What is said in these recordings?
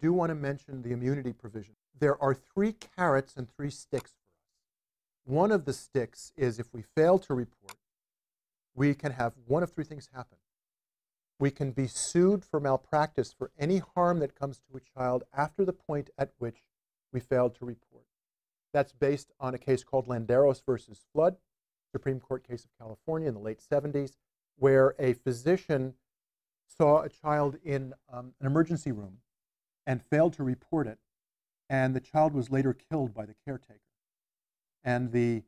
do want to mention the immunity provision. There are 3 carrots and 3 sticks for us. One of the sticks is if we fail to report, we can have one of 3 things happen. We can be sued for malpractice for any harm that comes to a child after the point at which we failed to report. That's based on a case called Landeros versus Flood, Supreme Court case of California in the late 70s, where a physician saw a child in an emergency room and failed to report it, and the child was later killed by the caretaker. And the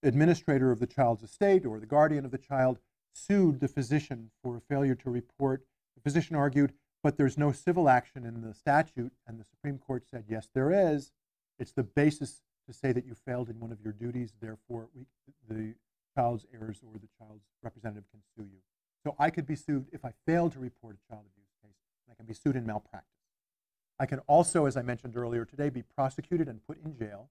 administrator of the child's estate or the guardian of the child sued the physician for failure to report. The physician argued, but there's no civil action in the statute, and the Supreme Court said, yes, there is. It's the basis to say that you failed in one of your duties, therefore the child's heirs or the child's representative can sue you. So I could be sued if I failed to report a child abuse case, and I can be sued in malpractice. I can also, as I mentioned earlier today, be prosecuted and put in jail.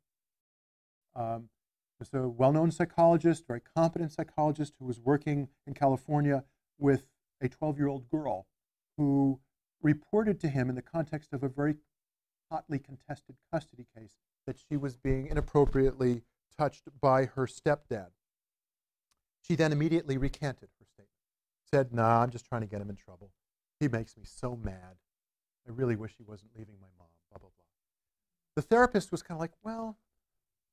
There's a well-known psychologist, very competent psychologist, who was working in California with a 12-year-old girl who reported to him in the context of a very hotly contested custody case that she was being inappropriately touched by her stepdad. She then immediately recanted her statement, said, nah, I'm just trying to get him in trouble. He makes me so mad. I really wish he wasn't leaving my mom, blah, blah, blah. The therapist was kind of like, well,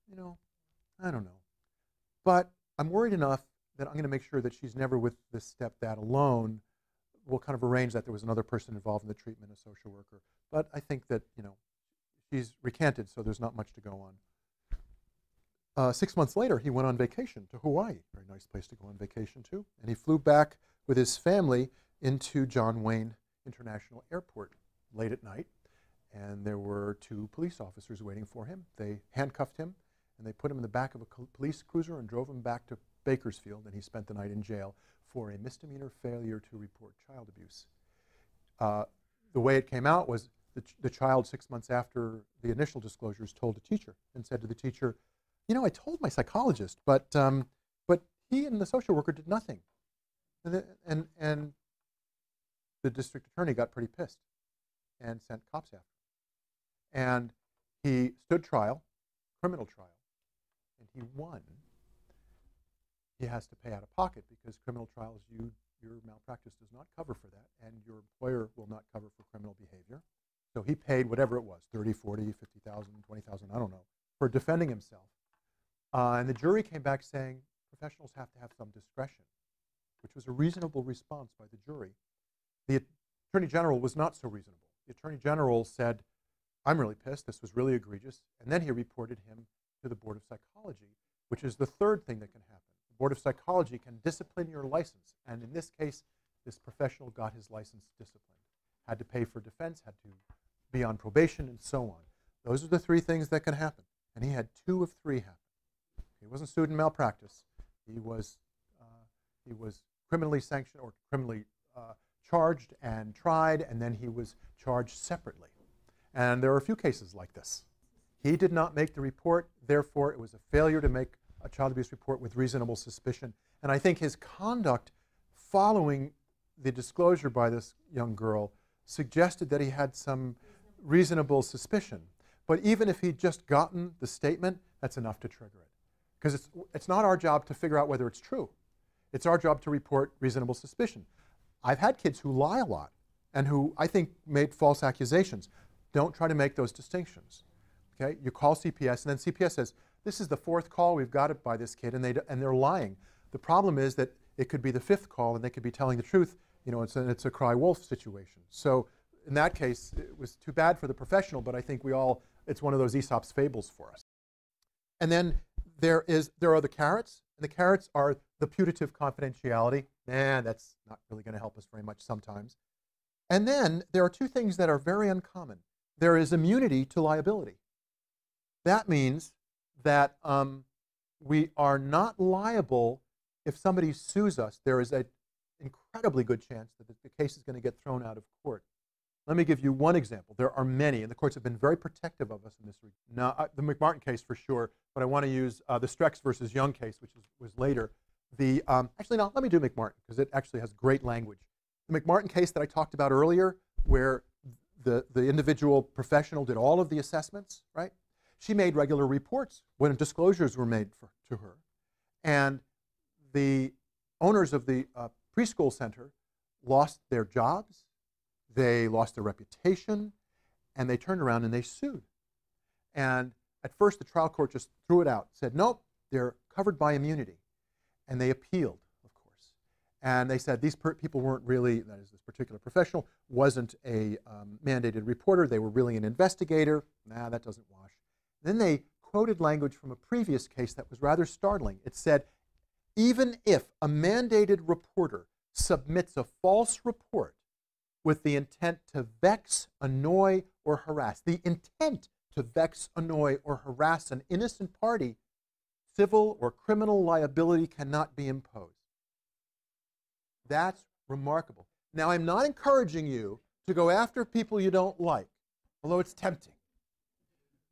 you know, I don't know. But I'm worried enough that I'm going to make sure that she's never with this stepdad alone. We'll kind of arrange that there was another person involved in the treatment, a social worker. But I think that, you know, she's recanted, so there's not much to go on. 6 months later, he went on vacation to Hawaii. Very nice place to go on vacation to. And he flew back with his family into John Wayne International Airport late at night. And there were 2 police officers waiting for him. They handcuffed him, and they put him in the back of a police cruiser and drove him back to Bakersfield, and he spent the night in jail for a misdemeanor failure to report child abuse. The way it came out was the child, 6 months after the initial disclosures, told a teacher and said to the teacher, you know, I told my psychologist, but he and the social worker did nothing. And the district attorney got pretty pissed and sent cops after him. And he stood trial, criminal trial, and he won. He has to pay out of pocket because criminal trials, your malpractice does not cover for that, and your employer will not cover for criminal behavior. So he paid whatever it was, 30, 40, 50,000, 20,000, I don't know, for defending himself. And the jury came back saying professionals have to have some discretion, which was a reasonable response by the jury. The Attorney General was not so reasonable. The Attorney General said, I'm really pissed, this was really egregious, and then he reported him to the Board of Psychology, which is the third thing that can happen. The Board of Psychology can discipline your license, and in this case, this professional got his license disciplined, had to pay for defense, had to be on probation, and so on. Those are the 3 things that can happen, and he had 2 of 3 happen. He wasn't sued in malpractice. He was criminally sanctioned or criminally charged and tried, and then he was charged separately. And there are a few cases like this. He did not make the report, therefore it was a failure to make a child abuse report with reasonable suspicion. And I think his conduct following the disclosure by this young girl suggested that he had some reasonable suspicion. But even if he'd just gotten the statement, that's enough to trigger it. Because it's not our job to figure out whether it's true. It's our job to report reasonable suspicion. I've had kids who lie a lot and who I think made false accusations. Don't try to make those distinctions. Okay? You call CPS, and then CPS says, this is the 4th call we've got it by this kid, and they're lying. The problem is that it could be the 5th call, and they could be telling the truth. You know, it's a cry wolf situation. So in that case, it was too bad for the professional, but I think it's one of those Aesop's fables for us. And then there are the carrots, and the carrots are the putative confidentiality. That's not really going to help us very much sometimes. And then there are 2 things that are very uncommon. There is immunity to liability. That means that we are not liable if somebody sues us. There is an incredibly good chance that the case is going to get thrown out of court. Let me give you one example. There are many, and the courts have been very protective of us in this regard. Now, the McMartin case for sure, but I want to use the Strex versus Young case, which was later. Actually, no, let me do McMartin, because it actually has great language. The McMartin case that I talked about earlier, where the individual professional did all of the assessments, right? She made regular reports when disclosures were made to her. And the owners of the preschool center lost their jobs, they lost their reputation, and they turned around and they sued. And at first the trial court just threw it out, said, nope, they're covered by immunity. And they appealed, of course. And they said these people weren't really, that is, this particular professional wasn't a mandated reporter, they were really an investigator. Nah, that doesn't wash. Then they quoted language from a previous case that was rather startling. It said, even if a mandated reporter submits a false report with the intent to vex, annoy, or harass, the intent to vex, annoy, or harass an innocent party, civil or criminal liability cannot be imposed. That's remarkable. Now, I'm not encouraging you to go after people you don't like, although it's tempting.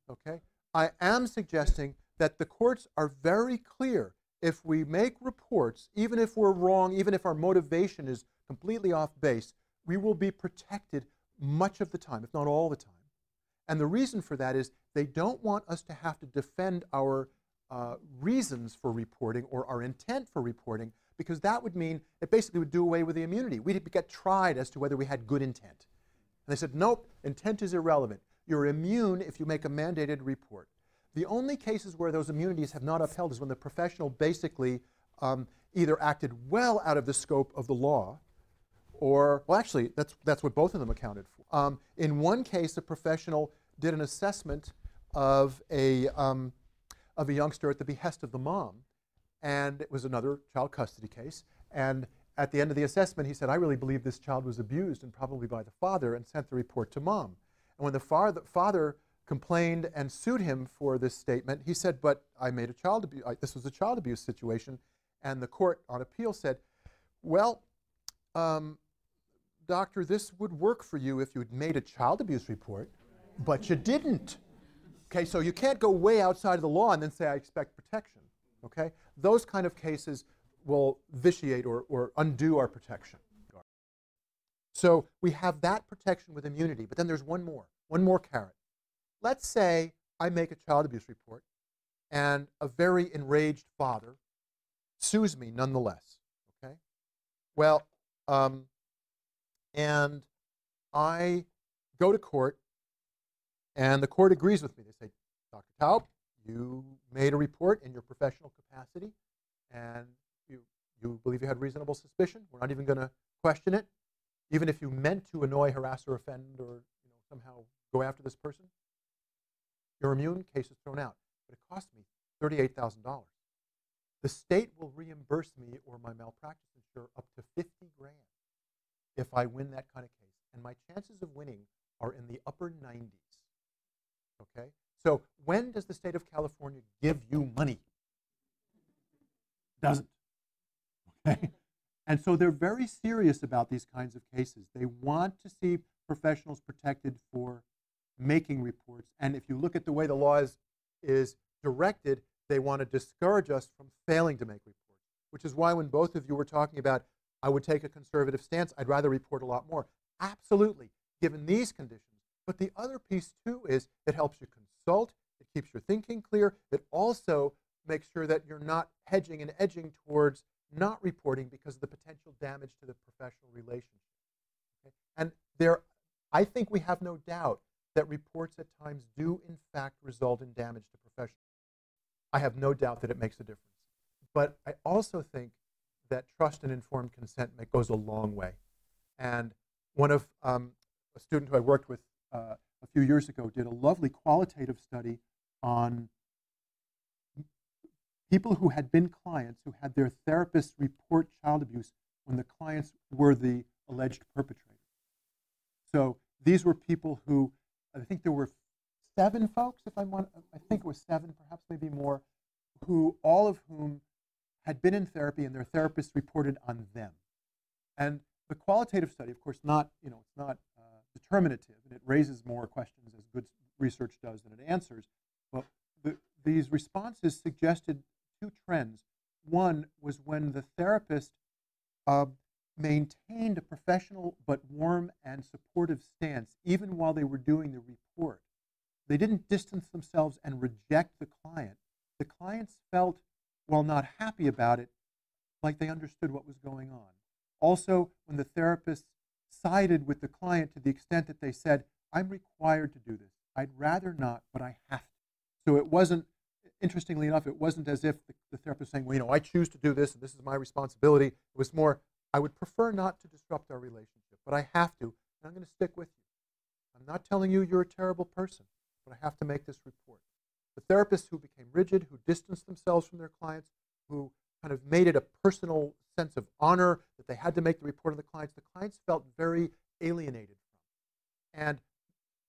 Okay? I am suggesting that the courts are very clear. If we make reports, even if we're wrong, even if our motivation is completely off base, we will be protected much of the time, if not all the time. And the reason for that is they don't want us to have to defend our reasons for reporting or our intent for reporting, because that would mean it basically would do away with the immunity. We'd get tried as to whether we had good intent. And they said, nope, intent is irrelevant. You're immune if you make a mandated report. The only cases where those immunities have not upheld is when the professional basically either acted well out of the scope of the law, or, well, actually, that's what both of them accounted for. In one case, a professional did an assessment of a youngster at the behest of the mom, and it was another child custody case. And at the end of the assessment, he said, I really believe this child was abused, and probably by the father, and sent the report to mom. And when the father complained and sued him for this statement, he said, but I made a child abuse, this was a child abuse situation. And the court on appeal said, well, doctor, this would work for you if you'd made a child abuse report, but you didn't. Okay, so you can't go way outside of the law and then say, I expect protection. Okay? Those kind of cases will vitiate or undo our protection. So we have that protection with immunity, but then there's one more carrot. Let's say I make a child abuse report and a very enraged father sues me nonetheless. Okay? Well, and I go to court, and the court agrees with me. They say, Dr. Taub, you made a report in your professional capacity, and you believe you had reasonable suspicion. We're not even going to question it, even if you meant to annoy, harass, or offend, or somehow go after this person. You're immune, case is thrown out. But it cost me $38,000. The state will reimburse me or my malpractice insurer up to $50,000 if I win that kind of case. And my chances of winning are in the upper 90s. Okay? So when does the state of California give you money? Doesn't. Okay? And so they're very serious about these kinds of cases. They want to see professionals protected for making reports. And if you look at the way the law is directed, they want to discourage us from failing to make reports, which is why when both of you were talking about, I would take a conservative stance, I'd rather report a lot more. Absolutely, given these conditions. But the other piece, too, is it helps you consult, it keeps your thinking clear, it also makes sure that you're not hedging and edging towards not reporting because of the potential damage to the professional relationship. Okay? And I think we have no doubt that reports at times do, in fact, result in damage to professionals. I have no doubt that it makes a difference. But I also think that trust and informed consent goes a long way. And one of a student who I worked with a few years ago did a lovely qualitative study on people who had been clients who had their therapists report child abuse when the clients were the alleged perpetrators. So these were people who, I think there were 7 folks, I think it was 7, perhaps maybe more, all of whom had been in therapy and their therapists reported on them. And the qualitative study, of course, it's not determinative, and it raises more questions as good research does than it answers. But these responses suggested 2 trends. One was when the therapist maintained a professional but warm and supportive stance even while they were doing the report. They didn't distance themselves and reject the client. The clients felt, while not happy about it, like they understood what was going on. Also, when the therapist sided with the client to the extent that they said, I'm required to do this. I'd rather not, but I have to. So it wasn't, interestingly enough, it wasn't as if the therapist was saying, well, I choose to do this and this is my responsibility. It was more, I would prefer not to disrupt our relationship, but I have to, and I'm going to stick with you. I'm not telling you you're a terrible person, but I have to make this report. The therapists who became rigid, who distanced themselves from their clients, who kind of made it a personal sense of honor that they had to make the report of the clients felt very alienated from. And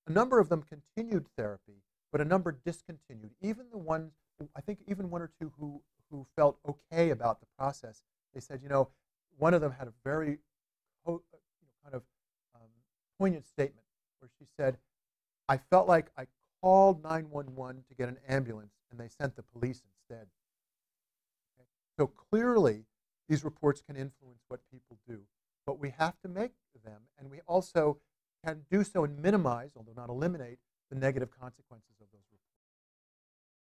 a number of them continued therapy, but a number discontinued. Even the ones, I think even one or two who felt okay about the process, they said, one of them had a very poignant statement where she said, I felt like I called 911 to get an ambulance and they sent the police instead. Okay? So clearly these reports can influence what people do, but we have to make them, and we also can do so and minimize, although not eliminate, the negative consequences